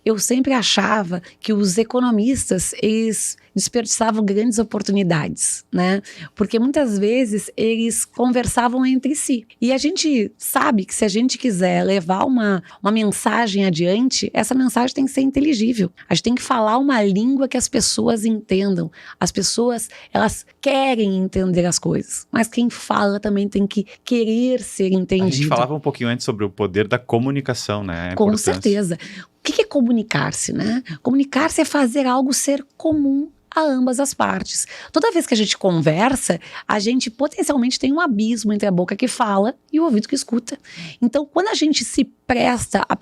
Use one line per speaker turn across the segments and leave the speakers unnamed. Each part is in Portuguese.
eu sempre achava que os economistas, eles desperdiçavam grandes oportunidades, né? Porque muitas vezes eles conversavam entre si. E a gente sabe que se a gente quiser levar uma mensagem adiante, essa mensagem tem que ser inteligível. A gente tem que falar uma língua que as pessoas entendam. As pessoas, elas querem entender as coisas, mas quem fala também tem que querer ser entendido.
A gente falava um pouquinho antes sobre o poder da comunicação, né?
Com certeza. O que é comunicar-se, né? Comunicar-se é fazer algo ser comum a ambas as partes. Toda vez que a gente conversa, a gente potencialmente tem um abismo entre a boca que fala e o ouvido que escuta. Então, quando a gente se presta a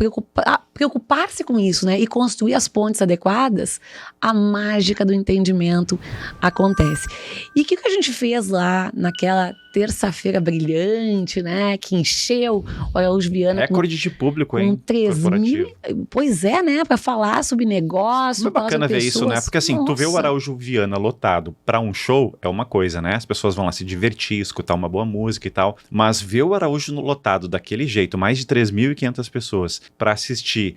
preocupar-se com isso, né, e construir as pontes adequadas, a mágica do entendimento acontece. E o que a gente fez lá naquela terça-feira brilhante, né, que encheu o Araújo Viana
recorde de público, hein?
Com 3.000, pois é, né, para falar sobre negócio.
Foi bacana ver isso, né? Porque assim, tu vê o Araújo Viana lotado para um show é uma coisa, né? As pessoas vão lá se divertir, escutar uma boa música e tal, mas ver o Araújo lotado daquele jeito, mais de 3.500 pessoas para assistir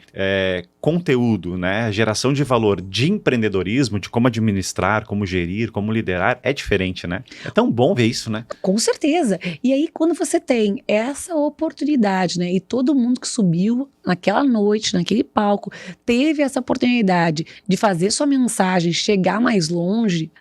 conteúdo, né? Geração de valor de empreendedorismo, de como administrar, como gerir, como liderar, é diferente, né? É tão bom ver isso, né?
Com certeza. E aí, quando você tem essa oportunidade, né? E todo mundo que subiu naquela noite, naquele palco, teve essa oportunidade de fazer sua mensagem chegar mais longe,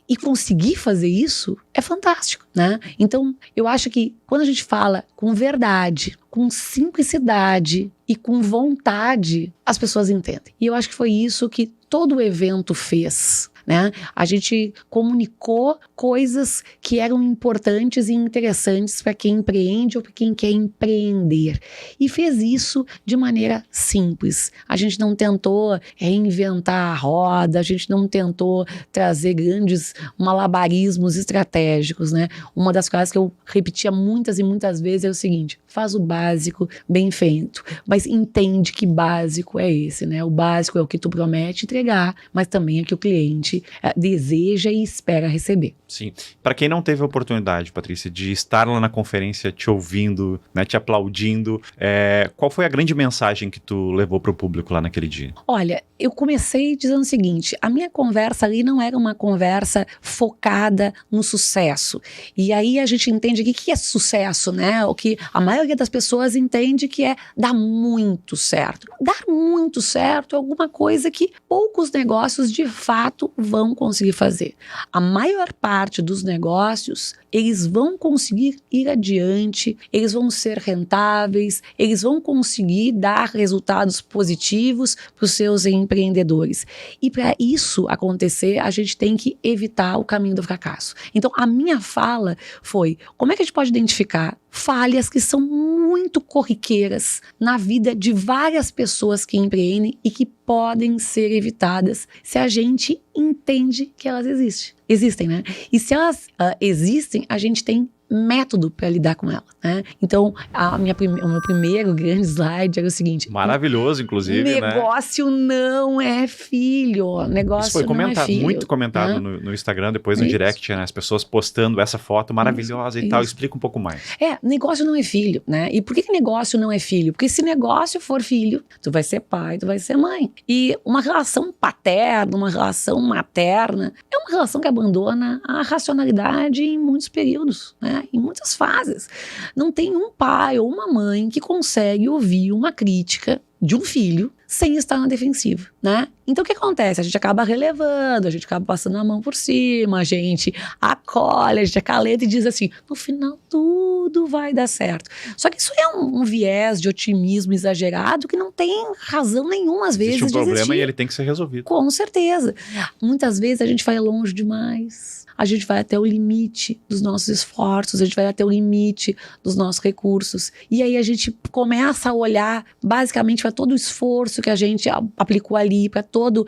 e conseguir fazer isso é fantástico, né? Então, eu acho que quando a gente fala com verdade, com simplicidade e com vontade, as pessoas entendem. E eu acho que foi isso que todo o evento fez, né? A gente comunicou coisas que eram importantes e interessantes para quem empreende ou para quem quer empreender. E fez isso de maneira simples. A gente não tentou reinventar a roda, a gente não tentou trazer grandes malabarismos estratégicos, né? Uma das coisas que eu repetia muitas e muitas vezes é o seguinte: faz o básico bem feito, mas entende que básico é esse, né? O básico é o que tu promete entregar, mas também é que o cliente deseja e espera receber.
Sim. Para quem não teve a oportunidade, Patrícia, de estar lá na conferência te ouvindo, né, te aplaudindo, qual foi a grande mensagem que tu levou para o público lá naquele dia?
Olha, eu comecei dizendo o seguinte: a minha conversa ali não era uma conversa focada no sucesso. E aí a gente entende o que é sucesso, né? O que a maioria das pessoas entende que é dar muito certo. Dar muito certo é alguma coisa que poucos negócios de fato vão conseguir fazer. A maior parte dos negócios, eles vão conseguir ir adiante, eles vão ser rentáveis, eles vão conseguir dar resultados positivos para os seus empreendedores. E para isso acontecer, a gente tem que evitar o caminho do fracasso. Então, a minha fala foi: como é que a gente pode identificar falhas que são muito corriqueiras na vida de várias pessoas que empreendem e que podem ser evitadas se a gente entende que elas existem, né? E se elas existem, a gente tem método para lidar com ela, né? Então, o meu primeiro grande slide era o seguinte:
maravilhoso, inclusive,
negócio não é filho, negócio
isso foi
não é filho.
Muito comentado, né? no Instagram, depois no direct, né? As pessoas postando essa foto maravilhosa e tal. Explica um pouco mais.
Negócio não é filho, né? E por que negócio não é filho? Porque se negócio for filho, tu vai ser pai, tu vai ser mãe. E uma relação paterna, uma relação materna, é uma relação que abandona a racionalidade em muitos períodos, né? Em muitas fases. Não tem um pai ou uma mãe que consegue ouvir uma crítica de um filho sem estar na defensiva, né? Então o que acontece? A gente acaba relevando, a gente acaba passando a mão por cima, a gente acolhe, a gente acalenta e diz assim: no final tudo vai dar certo. Só que isso é um viés de otimismo exagerado que não tem razão nenhuma às vezes de existir.
Existe um problema e ele tem que ser resolvido.
Com certeza. Muitas vezes a gente vai longe demais. A gente vai até o limite dos nossos esforços, a gente vai até o limite dos nossos recursos. E aí a gente começa a olhar basicamente para todo o esforço que a gente aplicou ali, para toda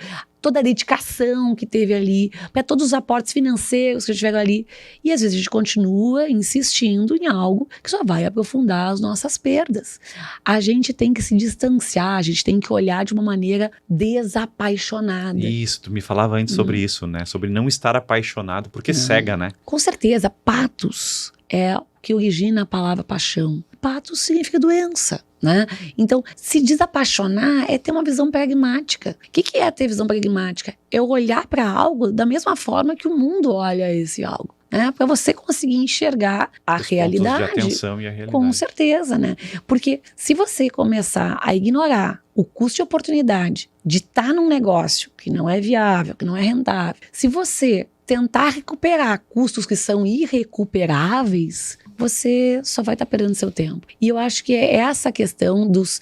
a dedicação que teve ali, para todos os aportes financeiros que tiveram ali. E às vezes a gente continua insistindo em algo que só vai aprofundar as nossas perdas. A gente tem que se distanciar, a gente tem que olhar de uma maneira desapaixonada.
Isso, tu me falava antes sobre isso, né? Sobre não estar apaixonado, porque cega, né?
Com certeza, patos é o que origina a palavra paixão. Patos significa doença. né? Então, se desapaixonar é ter uma visão pragmática. O que é ter visão pragmática? É olhar para algo da mesma forma que o mundo olha esse algo. Né? Para você conseguir enxergar a realidade.
Pontos de atenção e a realidade.
Com certeza, né? Porque se você começar a ignorar o custo de oportunidade de estar num negócio que não é viável, que não é rentável, se você tentar recuperar custos que são irrecuperáveis, você só vai estar perdendo seu tempo. E eu acho que é essa questão dos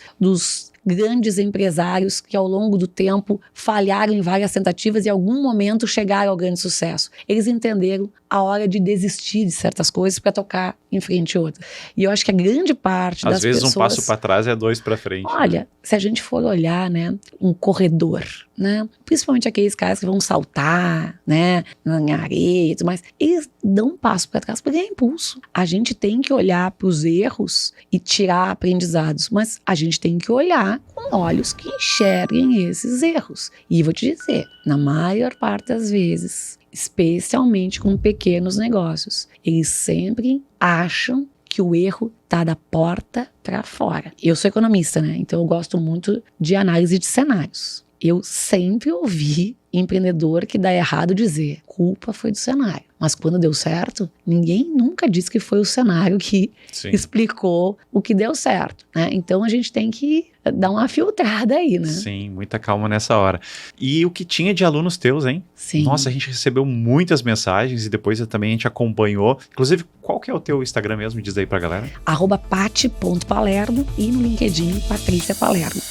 grandes empresários que ao longo do tempo falharam em várias tentativas e em algum momento chegaram ao grande sucesso. Eles entenderam a hora de desistir de certas coisas para tocar em frente outras. E eu acho que a grande parte das pessoas...
Às vezes um passo para trás é 2 para frente.
Olha, né? Se a gente for olhar, né, um corredor, né, principalmente aqueles caras que vão saltar, né, na areia e tudo mais, eles dão um passo para trás para ganhar impulso. A gente tem que olhar para os erros e tirar aprendizados, mas a gente tem que olhar com olhos que enxerguem esses erros. E vou te dizer, na maior parte das vezes, especialmente com pequenos negócios, eles sempre acham que o erro está da porta para fora. Eu sou economista, né? Então eu gosto muito de análise de cenários. Eu sempre ouvi empreendedor que dá errado dizer, culpa foi do cenário. Mas quando deu certo, ninguém nunca disse que foi o cenário que explicou o que deu certo, né? Então a gente tem que dar uma filtrada aí, né?
Sim, muita calma nessa hora. E o que tinha de alunos teus, hein?
Sim.
Nossa, a gente recebeu muitas mensagens e depois também a gente acompanhou. Inclusive, qual que é o teu Instagram mesmo? Diz aí pra galera.
@pati.palermo e no LinkedIn, Patrícia Palermo.